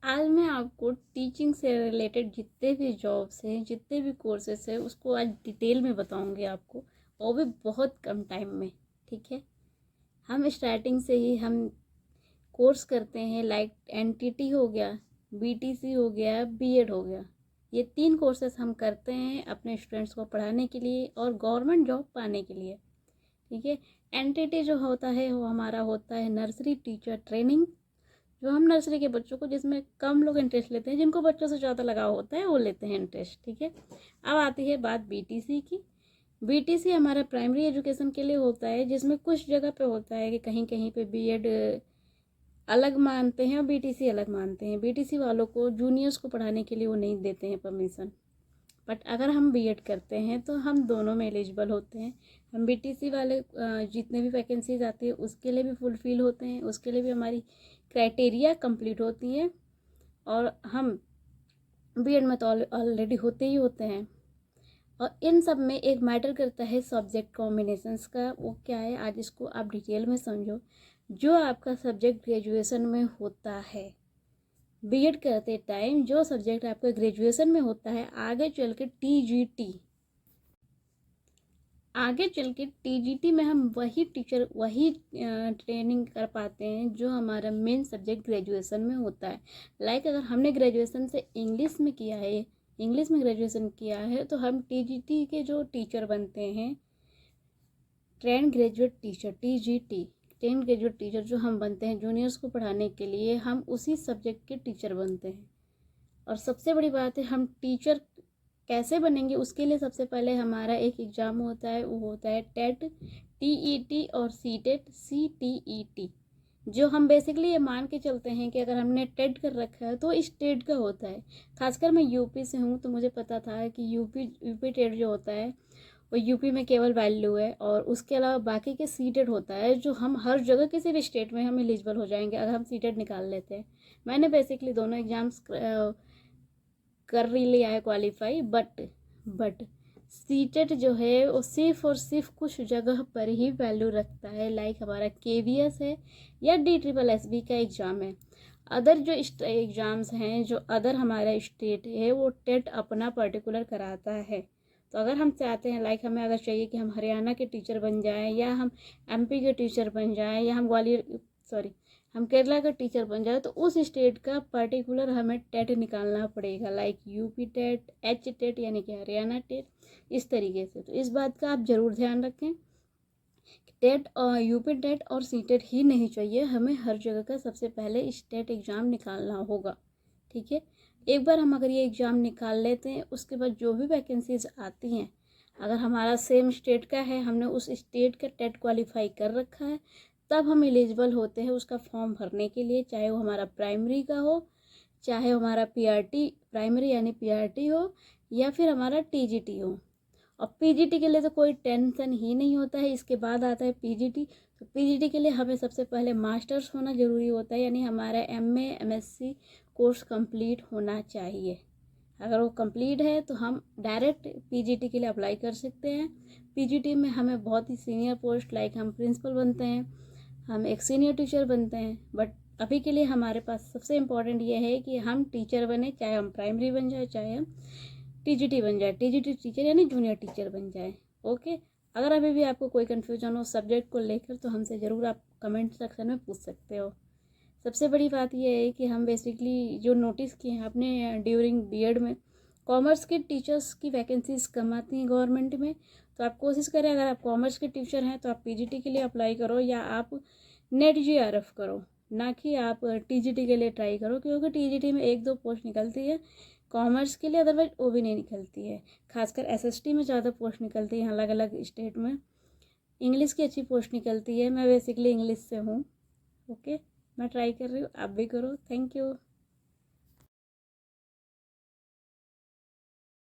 आज मैं आपको टीचिंग से रिलेटेड जितने भी जॉब्स हैं, जितने भी कोर्सेस हैं, उसको आज डिटेल में बताऊंगी आपको, और भी बहुत कम टाइम में। ठीक है, हम स्टार्टिंग से ही हम कोर्स करते हैं, लाइक एनटीटी हो गया, बीटीसी हो गया, बीएड हो गया। ये 3 कोर्सेस हम करते हैं अपने स्टूडेंट्स को पढ़ाने के लिए और गवर्नमेंट जॉब पाने के लिए। ठीक है, एनटीटी जो होता है वो हमारा होता है नर्सरी टीचर ट्रेनिंग, जो हम नर्सरी के बच्चों को, जिसमें कम लोग इंटरेस्ट लेते हैं, जिनको बच्चों से ज़्यादा लगाव होता है वो लेते हैं इंटरेस्ट। ठीक है, अब आती है बात बीटीसी की। बीटीसी हमारा प्राइमरी एजुकेशन के लिए होता है, जिसमें कुछ जगह पे होता है कि कहीं कहीं पे बीएड अलग मानते हैं और बीटीसी अलग मानते हैं। बीटीसी वालों को जूनियर्स को पढ़ाने के लिए वो नहीं देते हैं परमिशन, बट अगर हम बीएड करते हैं तो हम दोनों में एलिजिबल होते हैं। हम बीटीसी वाले जितने भी वैकेंसीज आती है उसके लिए भी फुलफिल होते हैं, उसके लिए भी हमारी क्राइटेरिया कंप्लीट होती है, और हम बीएड में तो ऑलरेडी होते ही होते हैं। और इन सब में एक मैटर करता है सब्जेक्ट कॉम्बिनेशंस का। वो क्या है, आज इसको आप डिटेल में समझो। जो आपका सब्जेक्ट ग्रेजुएशन में होता है, बीएड करते टाइम जो सब्जेक्ट आपका ग्रेजुएशन में होता है, आगे चल के टीजीटी में हम वही टीचर, वही ट्रेनिंग कर पाते हैं जो हमारा मेन सब्जेक्ट ग्रेजुएशन में होता है। लाइक अगर हमने ग्रेजुएशन से इंग्लिश में किया है, इंग्लिश में ग्रेजुएशन किया है, तो हम टीजीटी के जो टीचर बनते हैं, train graduate teacher, TGT train graduate teacher जो हम बनते हैं जूनियर्स को पढ़ाने के लिए, हम उसी सब्जेक्ट के टीचर बनते हैं। और सबसे बड़ी बात है, हम टीचर कैसे बनेंगे, उसके लिए सबसे पहले हमारा एक एग्ज़ाम होता है, वो होता है टेट, टीईटी और सीटेट, सीटीईटी। जो हम बेसिकली ये मान के चलते हैं कि अगर हमने टेट कर रखा है तो स्टेट का होता है। खासकर मैं यूपी से हूँ तो मुझे पता था कि यूपी टेट जो होता है वो यूपी में केवल वैल्यू है, और उसके अलावा बाकी के सीटेट होता है, जो हम हर जगह किसी भी स्टेट में हम एलिजिबल हो जाएंगे अगर हम सीटेट निकाल लेते हैं। मैंने बेसिकली दोनों एग्ज़ाम्स कर लिया है क्वालिफाई, बट सीटेट जो है वो सिर्फ और सिर्फ कुछ जगह पर ही वैल्यू रखता है। लाइक हमारा केवीएस है या DSSB का एग्ज़ाम है। अदर जो एग्ज़ाम्स हैं, जो अदर हमारा स्टेट है, वो टेट अपना पर्टिकुलर कराता है। तो अगर हम चाहते हैं, लाइक हमें अगर चाहिए कि हम हरियाणा के टीचर बन जाएं, या हम एमपी के टीचर बन जाएं, या हम केरला का टीचर बन जाए, तो उस स्टेट का पर्टिकुलर हमें टेट निकालना पड़ेगा। Like UP TET, H TET यानी कि हरियाणा टेट, इस तरीके से। तो इस बात का आप ज़रूर ध्यान रखें, टेट और यूपी टेट और सी टेट ही नहीं चाहिए, हमें हर जगह का सबसे पहले स्टेट एग्ज़ाम निकालना होगा। ठीक है, एक बार हम अगर ये एग्ज़ाम निकाल लेते हैं, उसके बाद जो भी वैकेंसीज आती हैं, अगर हमारा सेम स्टेट का है, हमने उस स्टेट का टेट क्वालिफाई कर रखा है, तब हम एलिजिबल होते हैं उसका फॉर्म भरने के लिए, चाहे वो हमारा प्राइमरी का हो, चाहे हमारा पीआरटी प्राइमरी यानी पीआरटी हो, या फिर हमारा टीजीटी हो। और पीजीटी के लिए तो कोई टेंशन ही नहीं होता है। इसके बाद आता है पीजीटी। तो पीजीटी के लिए हमें सबसे पहले मास्टर्स होना ज़रूरी होता है, यानी हमारा एमए एमएससी कोर्स कंप्लीट होना चाहिए। अगर वो कंप्लीट है तो हम डायरेक्ट पीजीटी के लिए अप्लाई कर सकते हैं। पीजीटी में हमें बहुत ही सीनियर पोस्ट, लाइक हम प्रिंसिपल बनते हैं, हम एक सीनियर टीचर बनते हैं। बट अभी के लिए हमारे पास सबसे इम्पोर्टेंट ये है कि हम टीचर बने, चाहे हम प्राइमरी बन जाए, चाहे हम टीजीटी बन जाए, टीजीटी टीचर यानी जूनियर टीचर बन जाए। ओके, अगर अभी भी आपको कोई कन्फ्यूजन हो सब्जेक्ट को लेकर, तो हमसे ज़रूर आप कमेंट सेक्शन में पूछ सकते हो। सबसे बड़ी बात यह है कि हम बेसिकली जो नोटिस किए हैं अपने ड्यूरिंग बीएड में, कॉमर्स के टीचर्स की वैकेंसीज कम आती हैं गवर्नमेंट में। तो आप कोशिश करें, अगर आप कॉमर्स के टीचर हैं तो आप पीजीटी के लिए अप्लाई करो, या आप नेट जीआरएफ करो, ना कि आप टीजीटी के लिए ट्राई करो, क्योंकि टीजीटी में 1-2 पोस्ट निकलती है कॉमर्स के लिए, अदरवाइज वो भी नहीं निकलती है। खासकर एसएसटी में ज़्यादा पोस्ट निकलती है अलग अलग स्टेट में। इंग्लिश की अच्छी पोस्ट निकलती है, मैं बेसिकली इंग्लिश से हूँ। ओके, मैं ट्राई कर रही हूँ, आप भी करो। Thank you.